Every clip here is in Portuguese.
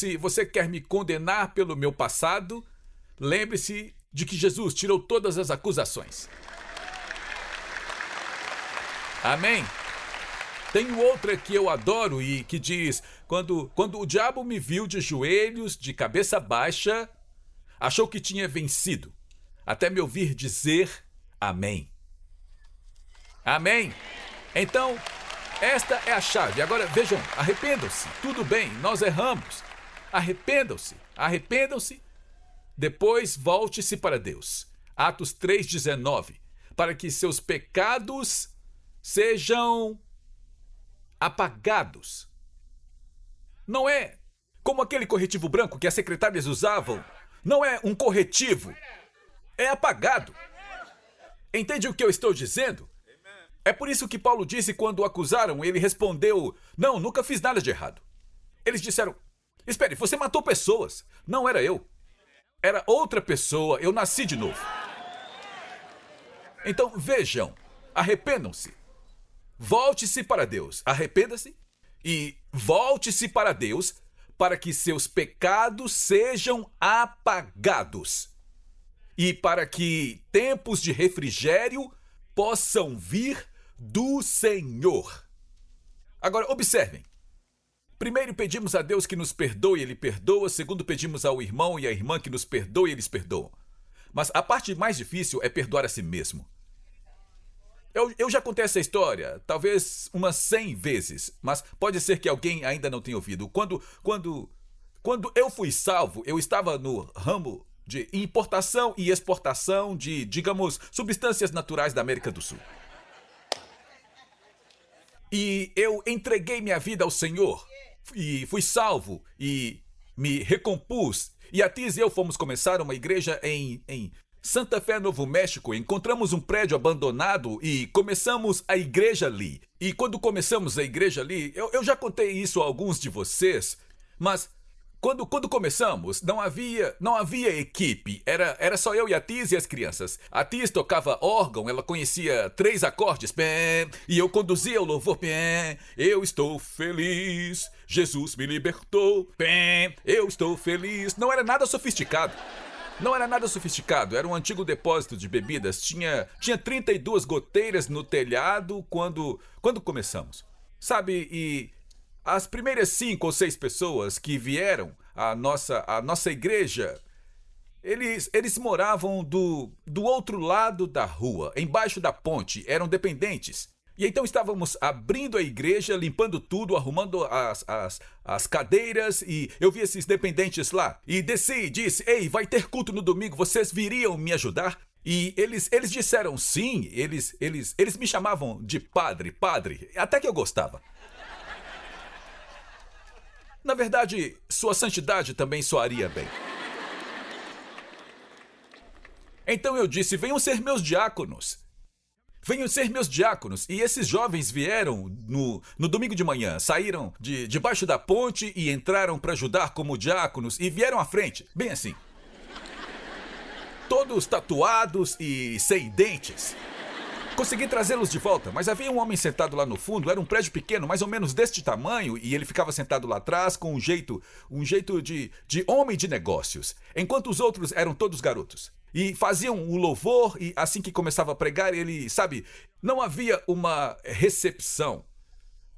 se você quer me condenar pelo meu passado, lembre-se de que Jesus tirou todas as acusações. Amém? Tem outra que eu adoro e que diz: quando o diabo me viu de joelhos, de cabeça baixa, achou que tinha vencido, até me ouvir dizer amém. Amém? Então, esta é a chave. Agora, vejam, arrependam-se. Tudo bem, nós erramos. Arrependam-se. Arrependam-se. Depois, volte-se para Deus. Atos 3,19. Para que seus pecados sejam apagados. Não é como aquele corretivo branco que as secretárias usavam. Não é um corretivo. É apagado. Entende o que eu estou dizendo? É por isso que Paulo disse quando o acusaram, ele respondeu: não, nunca fiz nada de errado. Eles disseram: espere, você matou pessoas. Não era eu. Era outra pessoa, eu nasci de novo. Então vejam, arrependam-se. Volte-se para Deus, arrependa-se e volte-se para Deus para que seus pecados sejam apagados e para que tempos de refrigério possam vir do Senhor. Agora, observem. Primeiro pedimos a Deus que nos perdoe, Ele perdoa. Segundo, pedimos ao irmão e à irmã que nos perdoe, eles perdoam. Mas a parte mais difícil é perdoar a si mesmo. Eu já contei essa história, talvez umas 100 vezes, mas pode ser que alguém ainda não tenha ouvido. Quando eu fui salvo, eu estava no ramo de importação e exportação de, digamos, substâncias naturais da América do Sul. E eu entreguei minha vida ao Senhor, e fui salvo, e me recompus. E a Tiz e eu fomos começar uma igreja em Santa Fé, Novo México. Encontramos um prédio abandonado e começamos a igreja ali. E quando começamos a igreja ali, eu já contei isso a alguns de vocês, mas quando começamos, não havia equipe, era só eu e a Tiz e as crianças. A Tiz tocava órgão, ela conhecia 3 acordes, e eu conduzia o louvor, eu estou feliz, Jesus me libertou, eu estou feliz. Não era nada sofisticado. Não era nada sofisticado, era um antigo depósito de bebidas. Tinha 32 goteiras no telhado quando começamos. Sabe, e as primeiras 5 ou 6 pessoas que vieram à nossa igreja, eles moravam do outro lado da rua, embaixo da ponte, eram dependentes. E então estávamos abrindo a igreja, limpando tudo, arrumando as cadeiras, e eu vi esses dependentes lá. E desci e disse: ei, vai ter culto no domingo, vocês viriam me ajudar? E eles disseram sim, eles me chamavam de padre, até que eu gostava. Na verdade, sua santidade também soaria bem. Então eu disse: venham ser meus diáconos. Venham ser meus diáconos. E esses jovens vieram no domingo de manhã, saíram debaixo da ponte e entraram para ajudar como diáconos e vieram à frente, bem assim. Todos tatuados e sem dentes. Consegui trazê-los de volta, mas havia um homem sentado lá no fundo, era um prédio pequeno, mais ou menos deste tamanho, e ele ficava sentado lá atrás com um jeito de homem de negócios, enquanto os outros eram todos garotos. E faziam o louvor, e assim que começava a pregar, ele, sabe, não havia uma recepção.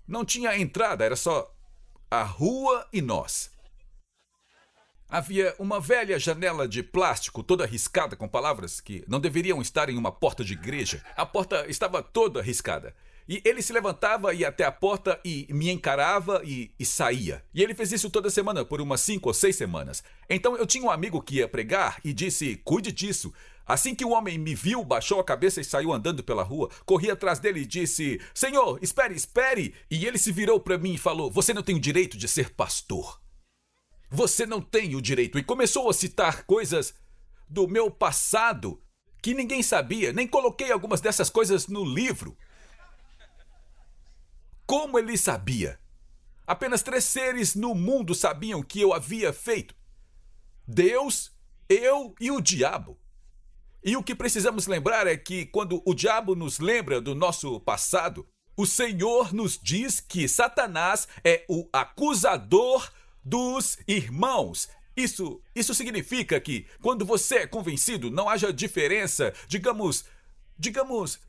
Não tinha entrada, era só a rua e nós. Havia uma velha janela de plástico toda riscada com palavras que não deveriam estar em uma porta de igreja. A porta estava toda riscada. E ele se levantava, ia até a porta e me encarava e saía. E ele fez isso toda semana, por umas 5 ou 6 semanas. Então eu tinha um amigo que ia pregar e disse: cuide disso. Assim que o homem me viu, baixou a cabeça e saiu andando pela rua. Corri atrás dele e disse: Senhor, espere. E ele se virou para mim e falou: você não tem o direito de ser pastor. Você não tem o direito. E começou a citar coisas do meu passado que ninguém sabia. Nem coloquei algumas dessas coisas no livro. Como ele sabia? Apenas 3 seres no mundo sabiam o que eu havia feito: Deus, eu e o diabo. E o que precisamos lembrar é que quando o diabo nos lembra do nosso passado, o Senhor nos diz que Satanás é o acusador dos irmãos. Isso significa que quando você é convencido, não haja diferença, digamos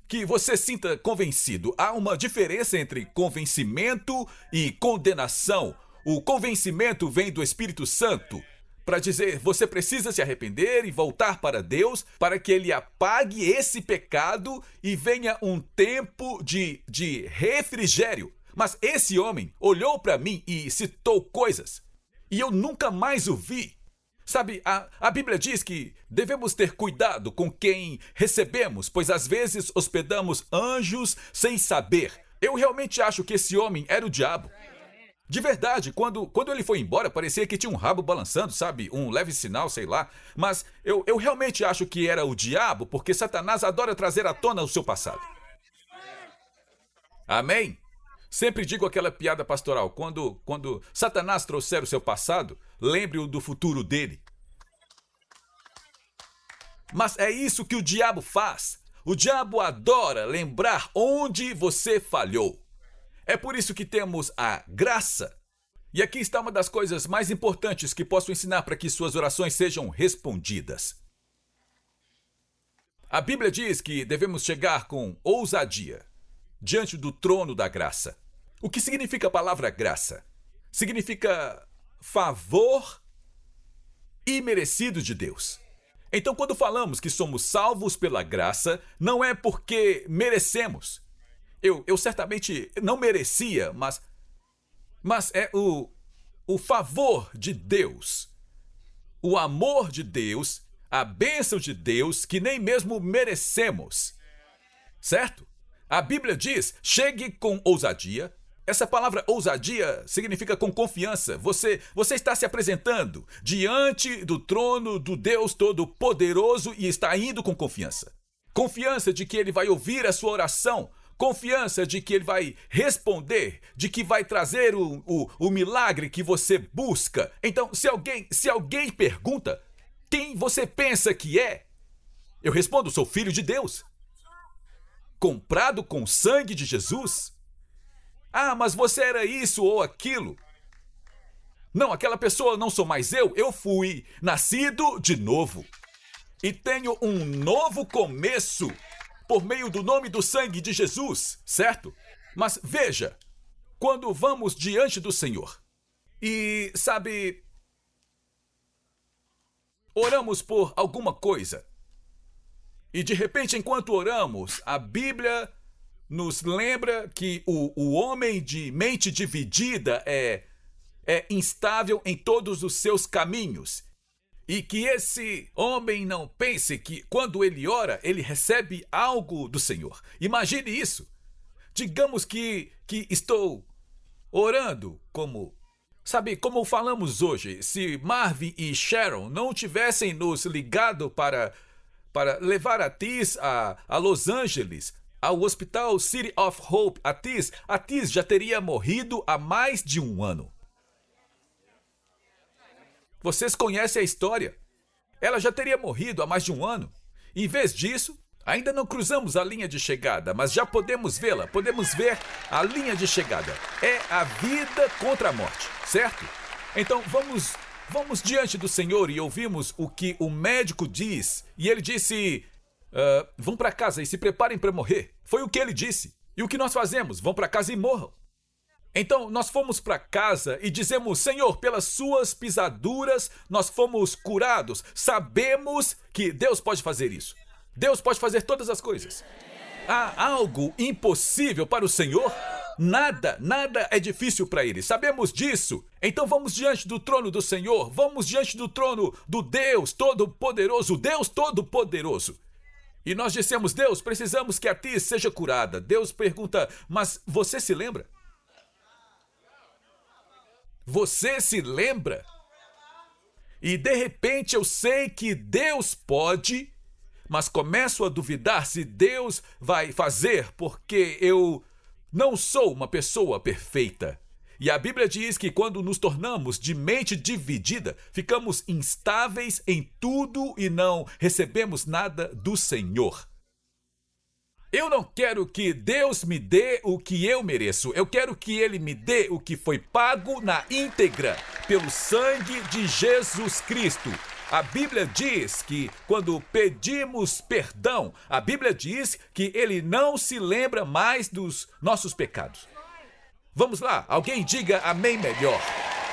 que você sinta convencido. Há uma diferença entre convencimento e condenação. O convencimento vem do Espírito Santo para dizer, você precisa se arrepender e voltar para Deus para que Ele apague esse pecado e venha um tempo de refrigério. Mas esse homem olhou para mim e citou coisas e eu nunca mais o vi. Sabe, a Bíblia diz que devemos ter cuidado com quem recebemos, pois às vezes hospedamos anjos sem saber. Eu realmente acho que esse homem era o diabo. De verdade, quando ele foi embora, parecia que tinha um rabo balançando, sabe? Um leve sinal, sei lá. Mas eu realmente acho que era o diabo, porque Satanás adora trazer à tona o seu passado. Amém? Sempre digo aquela piada pastoral, quando Satanás trouxer o seu passado, lembre-o do futuro dele. Mas é isso que o diabo faz. O diabo adora lembrar onde você falhou. É por isso que temos a graça. E aqui está uma das coisas mais importantes que posso ensinar para que suas orações sejam respondidas. A Bíblia diz que devemos chegar com ousadia diante do trono da graça. O que significa a palavra graça? Significa favor imerecido de Deus. Então, quando falamos que somos salvos pela graça, não é porque merecemos. Eu certamente não merecia, mas é o favor de Deus, o amor de Deus, a bênção de Deus que nem mesmo merecemos. Certo? A Bíblia diz, chegue com ousadia. Essa palavra ousadia significa com confiança. Você está se apresentando diante do trono do Deus Todo-Poderoso e está indo com confiança. Confiança de que Ele vai ouvir a sua oração. Confiança de que Ele vai responder, de que vai trazer o milagre que você busca. Então, se alguém pergunta, quem você pensa que é? Eu respondo, sou filho de Deus. Comprado com o sangue de Jesus? Ah, mas você era isso ou aquilo. Não, aquela pessoa não sou mais eu fui nascido de novo. E tenho um novo começo por meio do nome do sangue de Jesus, certo? Mas veja, quando vamos diante do Senhor e, sabe, oramos por alguma coisa e de repente, enquanto oramos, a Bíblia nos lembra que o homem de mente dividida é instável em todos os seus caminhos. E que esse homem não pense que quando ele ora, ele recebe algo do Senhor. Imagine isso. Digamos que estou orando como falamos hoje. Se Marvin e Sharon não tivessem nos ligado para levar a Tis a Los Angeles, ao Hospital City of Hope, a Tis já teria morrido há mais de um ano. Vocês conhecem a história. Ela já teria morrido há mais de um ano. Em vez disso, ainda não cruzamos a linha de chegada, mas já podemos vê-la. Podemos ver a linha de chegada. É a vida contra a morte, certo? Então vamos diante do Senhor e ouvimos o que o médico diz. E ele disse, vão para casa e se preparem para morrer. Foi o que ele disse. E o que nós fazemos? Vão para casa e morram. Então, nós fomos para casa e dizemos, Senhor, pelas suas pisaduras nós fomos curados. Sabemos que Deus pode fazer isso. Deus pode fazer todas as coisas. Há algo impossível para o Senhor? Nada é difícil para Ele. Sabemos disso. Então vamos diante do trono do Senhor. Vamos diante do trono do Deus Todo-Poderoso. Deus Todo-Poderoso. E nós dissemos, Deus, precisamos que a Tis seja curada. Deus pergunta, mas você se lembra? Você se lembra? E de repente eu sei que Deus pode, mas começo a duvidar se Deus vai fazer, porque eu não sou uma pessoa perfeita. E a Bíblia diz que quando nos tornamos de mente dividida, ficamos instáveis em tudo e não recebemos nada do Senhor. Eu não quero que Deus me dê o que eu mereço. Eu quero que Ele me dê o que foi pago na íntegra pelo sangue de Jesus Cristo. A Bíblia diz que quando pedimos perdão, a Bíblia diz que Ele não se lembra mais dos nossos pecados. Vamos lá, alguém diga amém melhor.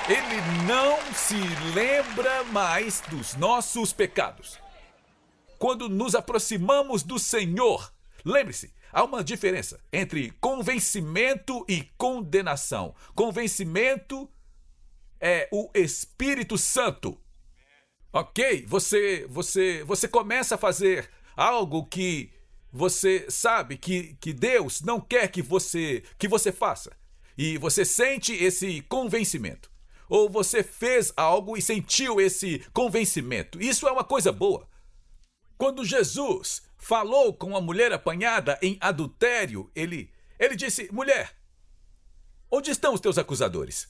Ele não se lembra mais dos nossos pecados. Quando nos aproximamos do Senhor, lembre-se, há uma diferença entre convencimento e condenação. Convencimento é o Espírito Santo. Ok? Você começa a fazer algo que você sabe que Deus não quer que você faça. E você sente esse convencimento. Ou você fez algo e sentiu esse convencimento. Isso é uma coisa boa. Quando Jesus falou com a mulher apanhada em adultério, ele disse: mulher, onde estão os teus acusadores?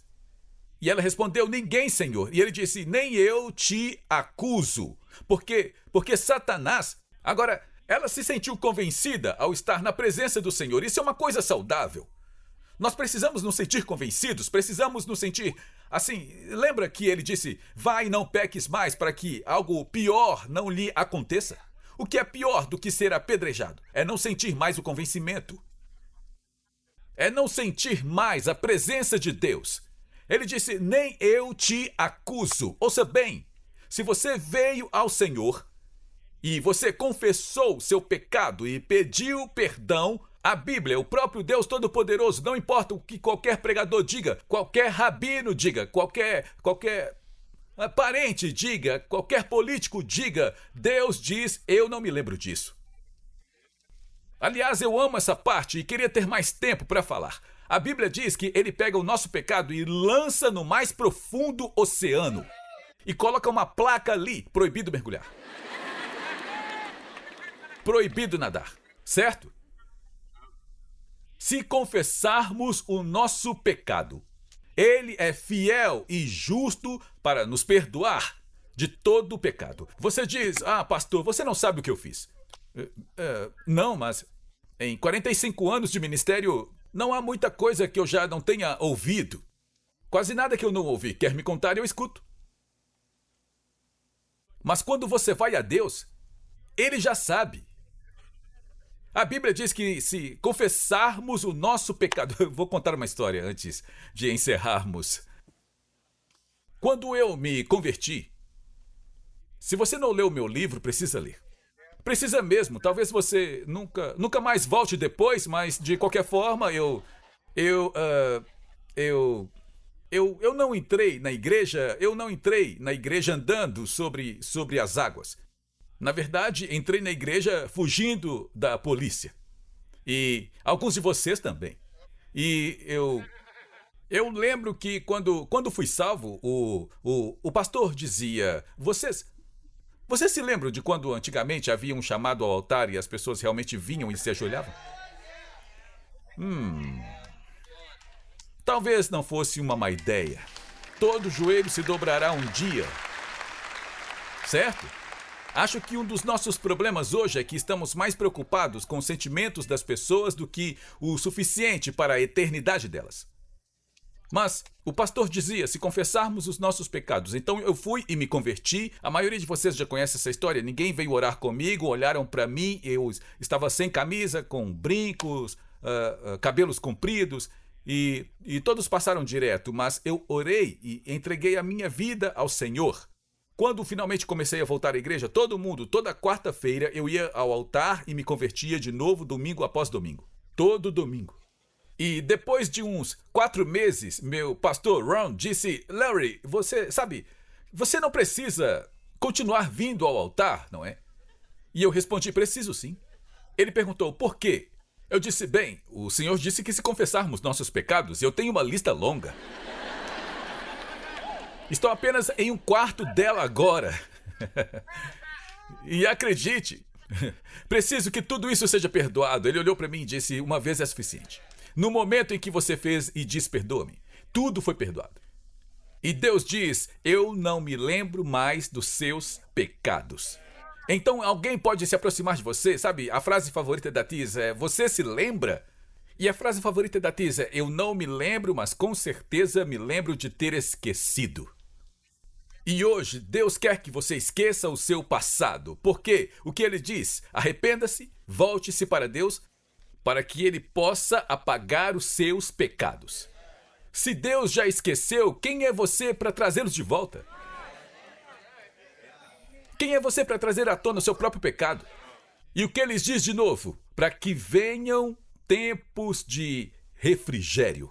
E ela respondeu: ninguém, Senhor. E ele disse: nem eu te acuso. Porque Satanás... Agora, ela se sentiu convencida ao estar na presença do Senhor. Isso é uma coisa saudável. Nós precisamos nos sentir convencidos, precisamos nos sentir assim. Lembra que ele disse: vai e não peques mais para que algo pior não lhe aconteça? O que é pior do que ser apedrejado? É não sentir mais o convencimento. É não sentir mais a presença de Deus. Ele disse: nem eu te acuso. Ouça bem, se você veio ao Senhor e você confessou seu pecado e pediu perdão, a Bíblia, o próprio Deus Todo-Poderoso, não importa o que qualquer pregador diga, qualquer rabino diga, qualquer parente diga, qualquer político diga, Deus diz: eu não me lembro disso. Aliás, eu amo essa parte e queria ter mais tempo para falar. A Bíblia diz que ele pega o nosso pecado e lança no mais profundo oceano. E coloca uma placa ali: proibido mergulhar. Proibido nadar. Certo? Se confessarmos o nosso pecado, Ele é fiel e justo para nos perdoar de todo o pecado. Você diz: ah, pastor, você não sabe o que eu fiz. Não, mas em 45 anos de ministério, não há muita coisa que eu já não tenha ouvido. Quase nada que eu não ouvi. Quer me contar, eu escuto. Mas quando você vai a Deus, Ele já sabe. A Bíblia diz que se confessarmos o nosso pecado... Eu vou contar uma história antes de encerrarmos. Quando eu me converti, se você não leu o meu livro, precisa ler. Precisa mesmo. Talvez você nunca mais volte depois, mas de qualquer forma, eu não entrei na igreja andando sobre as águas. Na verdade, entrei na igreja fugindo da polícia. E alguns de vocês também. E eu lembro que quando fui salvo, o pastor dizia: Vocês se lembram de quando antigamente havia um chamado ao altar e as pessoas realmente vinham e se ajoelhavam? Talvez não fosse uma má ideia. Todo joelho se dobrará um dia. Certo? Acho que um dos nossos problemas hoje é que estamos mais preocupados com os sentimentos das pessoas do que o suficiente para a eternidade delas. Mas o pastor dizia: se confessarmos os nossos pecados. Então eu fui e me converti. A maioria de vocês já conhece essa história. Ninguém veio orar comigo, olharam para mim. Eu estava sem camisa, com brincos, cabelos compridos. E todos passaram direto. Mas eu orei e entreguei a minha vida ao Senhor. Quando finalmente comecei a voltar à igreja, toda quarta-feira eu ia ao altar e me convertia de novo domingo após domingo. Todo domingo. E depois de uns 4 meses, meu pastor Ron disse: Larry, você não precisa continuar vindo ao altar, não é? E eu respondi: preciso sim. Ele perguntou: por quê? Eu disse: bem, o Senhor disse que se confessarmos nossos pecados, eu tenho uma lista longa. Estou apenas em um quarto dela agora. E acredite, preciso que tudo isso seja perdoado. Ele olhou para mim e disse: uma vez é suficiente. No momento em que você fez e disse perdoa-me, tudo foi perdoado. E Deus diz: eu não me lembro mais dos seus pecados. Então alguém pode se aproximar de você, sabe? A frase favorita da Tiz é: você se lembra? E a frase favorita da Tiz é: eu não me lembro, mas com certeza me lembro de ter esquecido. E hoje, Deus quer que você esqueça o seu passado, porque o que ele diz? Arrependa-se, volte-se para Deus, para que ele possa apagar os seus pecados. Se Deus já esqueceu, quem é você para trazê-los de volta? Quem é você para trazer à tona o seu próprio pecado? E o que ele diz de novo? Para que venham tempos de refrigério.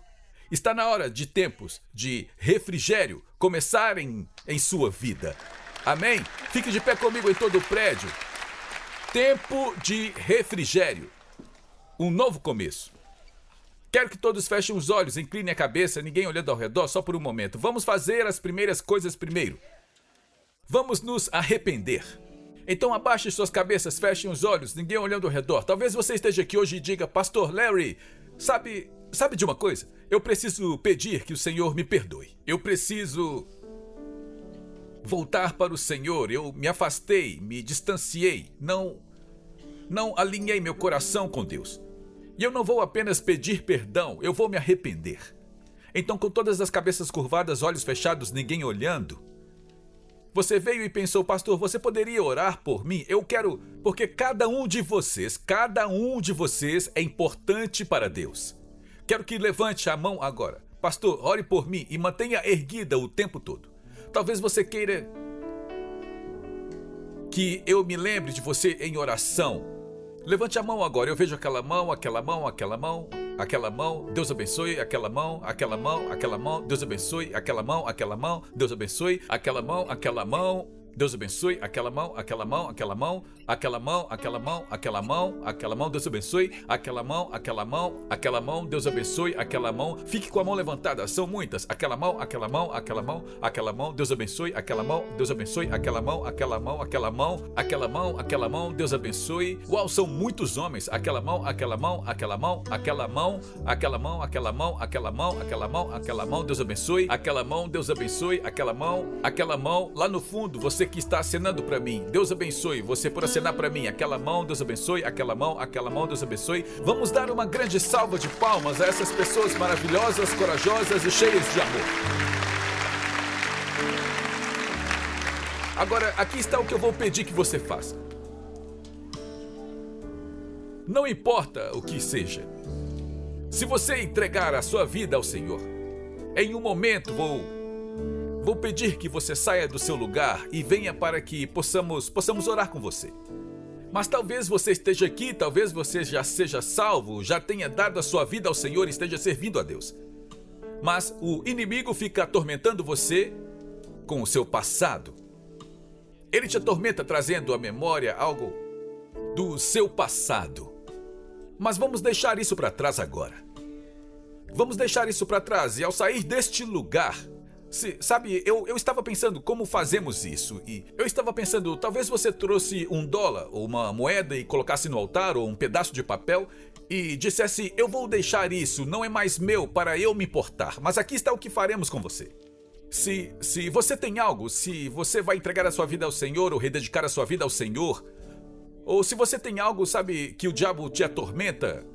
Está na hora de tempos de refrigério começarem em sua vida. Amém? Fique de pé comigo em todo o prédio. Tempo de refrigério. Um novo começo. Quero que todos fechem os olhos, inclinem a cabeça, ninguém olhando ao redor, só por um momento. Vamos fazer as primeiras coisas primeiro. Vamos nos arrepender. Então abaixe suas cabeças, fechem os olhos, ninguém olhando ao redor. Talvez você esteja aqui hoje e diga: Pastor Larry, sabe de uma coisa? Eu preciso pedir que o Senhor me perdoe. Eu preciso voltar para o Senhor. Eu me afastei, me distanciei, não alinhei meu coração com Deus. E eu não vou apenas pedir perdão, eu vou me arrepender. Então, com todas as cabeças curvadas, olhos fechados, ninguém olhando, você veio e pensou: pastor, você poderia orar por mim? Eu quero, porque cada um de vocês é importante para Deus. Quero que levante a mão agora. Pastor, ore por mim e mantenha erguida o tempo todo. Talvez você queira que eu me lembre de você em oração. Levante a mão agora. Eu vejo aquela mão, aquela mão, aquela mão, aquela mão. Deus abençoe. Aquela mão, aquela mão, aquela mão. Deus abençoe. Aquela mão, aquela mão. Deus abençoe. Aquela mão, aquela mão. Deus abençoe. Aquela mão, aquela mão, aquela mão. Aquela mão, aquela mão, aquela mão. Aquela mão, Deus abençoe. Aquela mão, aquela mão. Aquela mão, Deus abençoe. Aquela mão. Fique com a mão levantada. São muitas. Aquela mão, aquela mão, aquela mão. Aquela mão, Deus abençoe. Aquela mão, Deus abençoe. Aquela mão, aquela mão, aquela mão. Aquela mão, aquela mão, Deus abençoe. Uau, são muitos homens. Aquela mão, aquela mão, aquela mão. Aquela mão, aquela mão, aquela mão. Aquela mão, aquela mão, aquela mão. Deus abençoe. Aquela mão, Deus abençoe. Aquela mão. Lá no fundo, você que está acenando para mim, Deus abençoe. Você por acenar para mim, aquela mão, Deus abençoe. Aquela mão, Deus abençoe. Vamos dar uma grande salva de palmas a essas pessoas maravilhosas, corajosas e cheias de amor. Agora, aqui está o que eu vou pedir que você faça. Não importa o que seja. Se você entregar a sua vida ao Senhor, em um momento vou pedir que você saia do seu lugar e venha para que possamos orar com você. Mas talvez você esteja aqui, talvez você já seja salvo, já tenha dado a sua vida ao Senhor e esteja servindo a Deus. Mas o inimigo fica atormentando você com o seu passado. Ele te atormenta trazendo à memória algo do seu passado. Mas vamos deixar isso para trás agora. Vamos deixar isso para trás e ao sair deste lugar... Sabe, eu estava pensando como fazemos isso. E eu estava pensando, talvez você trouxe $1 ou uma moeda e colocasse no altar ou um pedaço de papel e dissesse: eu vou deixar isso, não é mais meu para eu me importar. Mas aqui está o que faremos com você. Se você tem algo, se você vai entregar a sua vida ao Senhor ou rededicar a sua vida ao Senhor, ou se você tem algo, sabe, que o diabo te atormenta,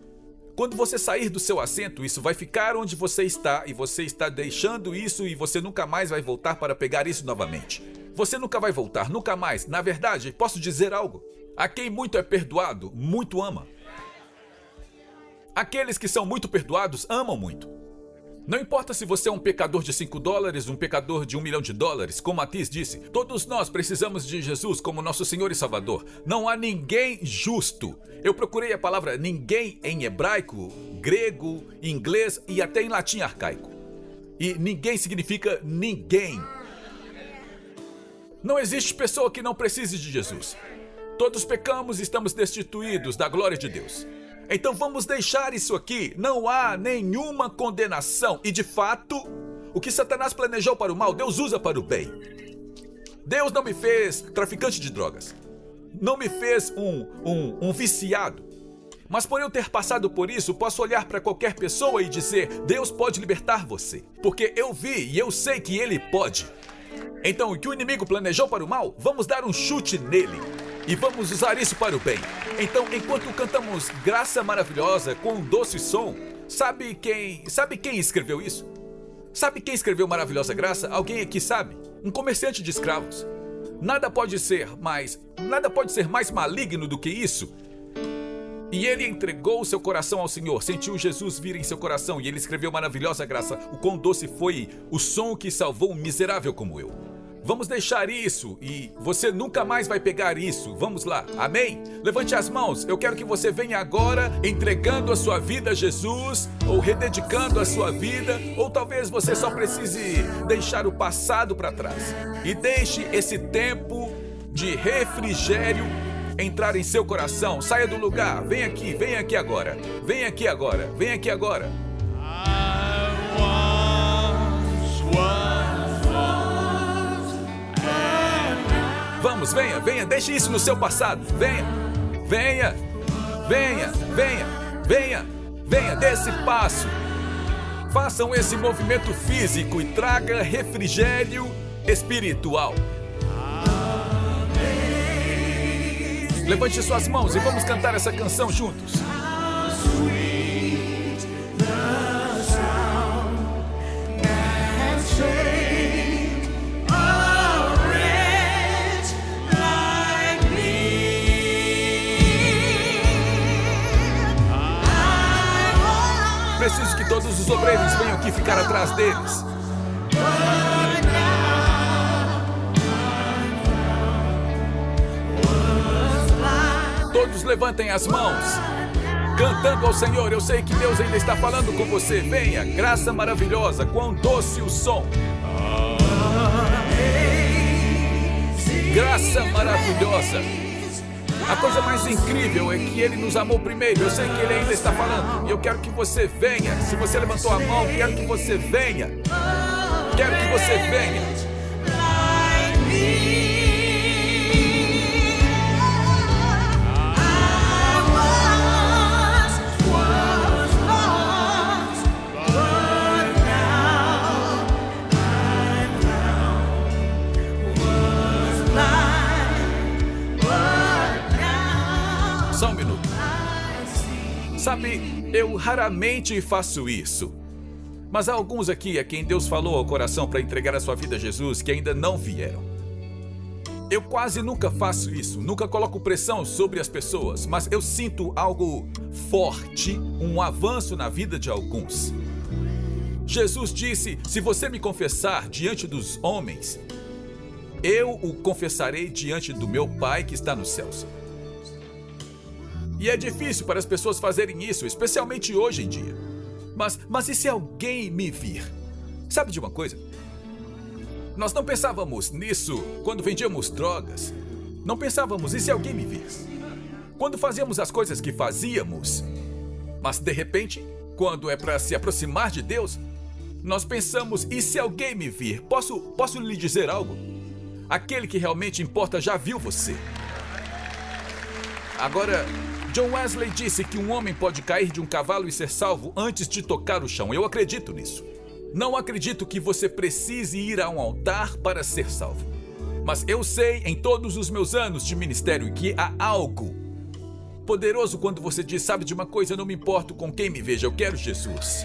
quando você sair do seu assento, isso vai ficar onde você está e você está deixando isso e você nunca mais vai voltar para pegar isso novamente. Você nunca vai voltar, nunca mais. Na verdade, posso dizer algo? A quem muito é perdoado, muito ama. Aqueles que são muito perdoados amam muito. Não importa se você é um pecador de $5, um pecador de $1 milhão, como Matias disse, todos nós precisamos de Jesus como nosso Senhor e Salvador. Não há ninguém justo. Eu procurei a palavra ninguém em hebraico, grego, inglês e até em latim arcaico. E ninguém significa ninguém. Não existe pessoa que não precise de Jesus. Todos pecamos e estamos destituídos da glória de Deus. Então vamos deixar isso aqui. Não há nenhuma condenação. E de fato, o que Satanás planejou para o mal, Deus usa para o bem. Deus não me fez traficante de drogas. Não me fez um viciado. Mas por eu ter passado por isso, posso olhar para qualquer pessoa e dizer: Deus pode libertar você. Porque eu vi e eu sei que Ele pode. Então, o que o inimigo planejou para o mal, vamos dar um chute nele. e vamos usar isso para o bem. Então, enquanto cantamos Graça Maravilhosa com um doce som, sabe quem escreveu isso? Sabe quem escreveu Maravilhosa Graça? Alguém aqui sabe? Um comerciante de escravos. Nada pode ser mais maligno do que isso. E ele entregou seu coração ao Senhor, sentiu Jesus vir em seu coração e ele escreveu Maravilhosa Graça. O quão doce foi o som que salvou um miserável como eu. Vamos deixar isso e você nunca mais vai pegar isso. Vamos lá, amém? Levante as mãos, eu quero que você venha agora entregando a sua vida a Jesus, ou rededicando a sua vida, ou talvez você só precise deixar o passado para trás. E deixe esse tempo de refrigério entrar em seu coração. Saia do lugar, vem aqui agora. Vem aqui agora, vem aqui agora. Vamos, venha, deixe isso no seu passado. Venha, dê esse passo. Façam esse movimento físico e traga refrigério espiritual. Levante suas mãos e vamos cantar essa canção juntos. Preciso que todos os obreiros venham aqui ficar atrás deles. Todos levantem as mãos, cantando ao Senhor. Eu sei que Deus ainda está falando com você. Venha, graça maravilhosa, quão doce o som. Graça maravilhosa. A coisa mais incrível é que Ele nos amou primeiro. Eu sei que Ele ainda está falando. E eu quero que você venha. Se você levantou a mão, quero que você venha. Quero que você venha. Só um minuto. Sabe, eu raramente faço isso. Mas há alguns aqui a quem Deus falou ao coração para entregar a sua vida a Jesus que ainda não vieram. Eu quase nunca faço isso, nunca coloco pressão sobre as pessoas, mas eu sinto algo forte, um avanço na vida de alguns. Jesus disse: se você me confessar diante dos homens, eu o confessarei diante do meu Pai que está nos céus. E é difícil para as pessoas fazerem isso, especialmente hoje em dia. Mas e se alguém me vir? Sabe de uma coisa? Nós não pensávamos nisso quando vendíamos drogas. Não pensávamos, e se alguém me vir? Quando fazíamos as coisas que fazíamos. Mas de repente, quando é para se aproximar de Deus, nós pensamos, e se alguém me vir? Posso lhe dizer algo? Aquele que realmente importa já viu você. Agora, John Wesley disse que um homem pode cair de um cavalo e ser salvo antes de tocar o chão. Eu acredito nisso. Não acredito que você precise ir a um altar para ser salvo. Mas eu sei, em todos os meus anos de ministério, que há algo poderoso quando você diz, sabe de uma coisa, eu não me importo com quem me veja, eu quero Jesus.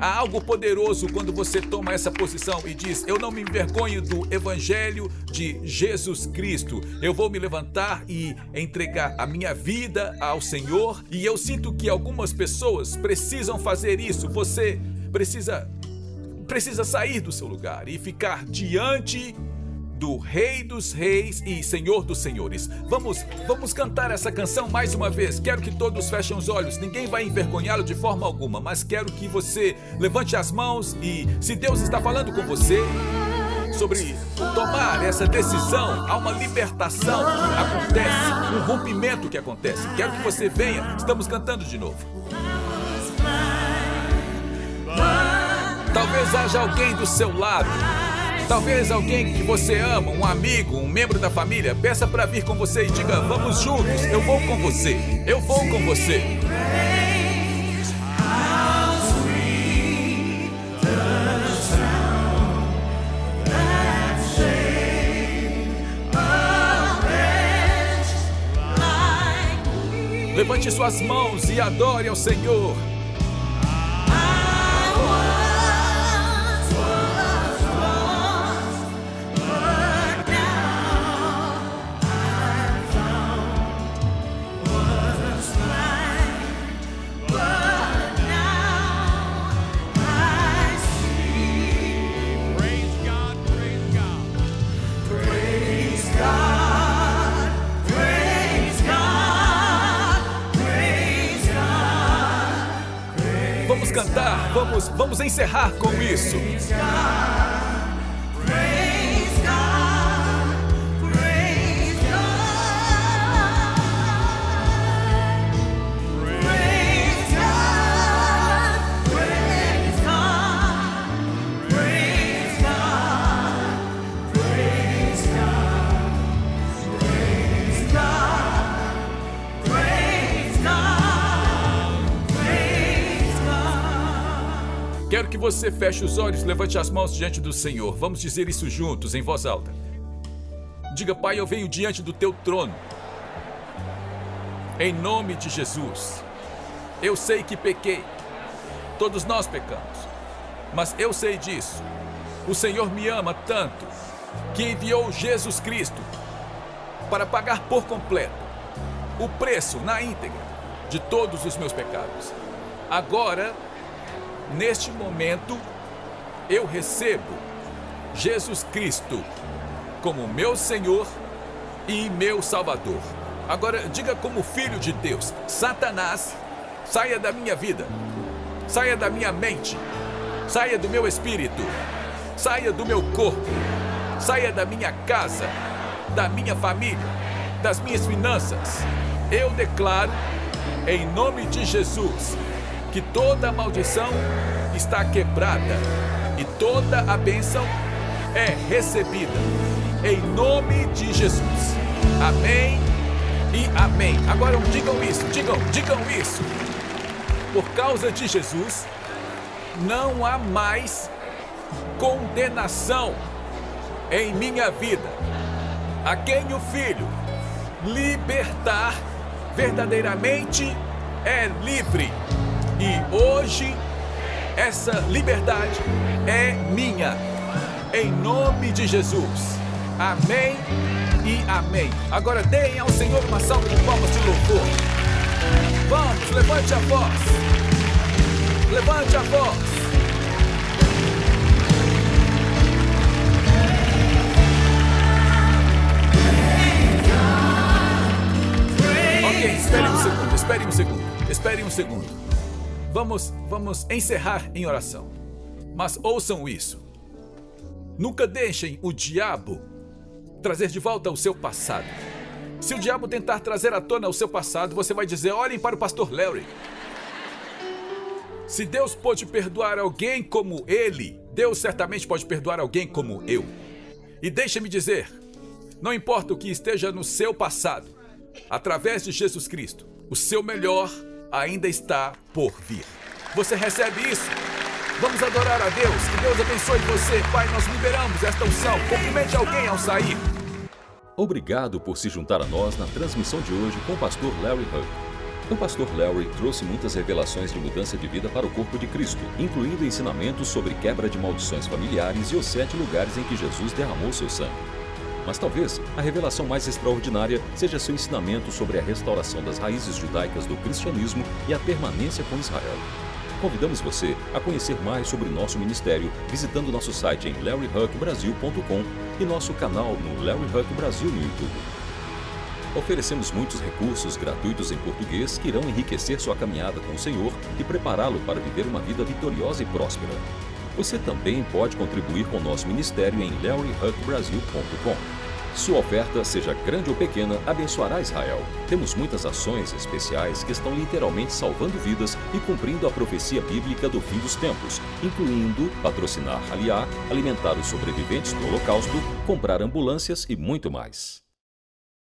Há algo poderoso quando você toma essa posição e diz, eu não me envergonho do Evangelho de Jesus Cristo. Eu vou me levantar e entregar a minha vida ao Senhor. E eu sinto que algumas pessoas precisam fazer isso. Você precisa sair do seu lugar e ficar diante do Rei dos Reis e Senhor dos Senhores. Vamos cantar essa canção mais uma vez. Quero que todos fechem os olhos. Ninguém vai envergonhá-lo de forma alguma, mas quero que você levante as mãos e, se Deus está falando com você sobre tomar essa decisão, há uma libertação que acontece, um rompimento que acontece. Quero que você venha. Estamos cantando de novo. Talvez haja alguém do seu lado. Talvez alguém que você ama, um amigo, um membro da família, peça para vir com você e diga, vamos juntos, eu vou com você, eu vou com você. Levante suas mãos e adore ao Senhor. Vamos cantar, vamos encerrar com isso. Quero que você feche os olhos, levante as mãos diante do Senhor. Vamos dizer isso juntos, em voz alta. Diga: Pai, eu venho diante do teu trono. Em nome de Jesus. Eu sei que pequei. Todos nós pecamos. Mas eu sei disso. O Senhor me ama tanto que enviou Jesus Cristo para pagar por completo o preço na íntegra de todos os meus pecados. Agora, neste momento, eu recebo Jesus Cristo como meu Senhor e meu Salvador. Agora, diga como filho de Deus: Satanás, saia da minha vida, saia da minha mente, saia do meu espírito, saia do meu corpo, saia da minha casa, da minha família, das minhas finanças. Eu declaro, em nome de Jesus, que toda a maldição está quebrada e toda a bênção é recebida, em nome de Jesus. Amém e amém. Agora digam isso, digam isso. Por causa de Jesus, não há mais condenação em minha vida. A quem o Filho libertar, verdadeiramente é livre. E hoje, essa liberdade é minha, em nome de Jesus. Amém e amém. Agora deem ao Senhor uma salva de palmas de louvor. Vamos, levante a voz. Levante a voz. Ok, espere um segundo. Vamos encerrar em oração. Mas ouçam isso. Nunca deixem o diabo trazer de volta o seu passado. Se o diabo tentar trazer à tona o seu passado, você vai dizer: olhem para o pastor Larry. Se Deus pôde perdoar alguém como ele, Deus certamente pode perdoar alguém como eu. E deixe-me dizer, não importa o que esteja no seu passado, através de Jesus Cristo, o seu melhor ainda está por vir. Você recebe isso? Vamos adorar a Deus. Que Deus abençoe você. Pai, nós liberamos esta unção. Cumprimente alguém ao sair. Obrigado por se juntar a nós na transmissão de hoje com o pastor Larry Hug. O pastor Larry trouxe muitas revelações de mudança de vida para o corpo de Cristo, incluindo ensinamentos sobre quebra de maldições familiares e os 7 lugares em que Jesus derramou seu sangue. Mas talvez a revelação mais extraordinária seja seu ensinamento sobre a restauração das raízes judaicas do cristianismo e a permanência com Israel. Convidamos você a conhecer mais sobre nosso ministério visitando nosso site em larryhuckbrasil.com e nosso canal no Larry Huck Brasil no YouTube. Oferecemos muitos recursos gratuitos em português que irão enriquecer sua caminhada com o Senhor e prepará-lo para viver uma vida vitoriosa e próspera. Você também pode contribuir com nosso ministério em larryhuckbrasil.com. Sua oferta, seja grande ou pequena, abençoará Israel. Temos muitas ações especiais que estão literalmente salvando vidas e cumprindo a profecia bíblica do fim dos tempos, incluindo patrocinar Aliá, alimentar os sobreviventes do Holocausto, comprar ambulâncias e muito mais.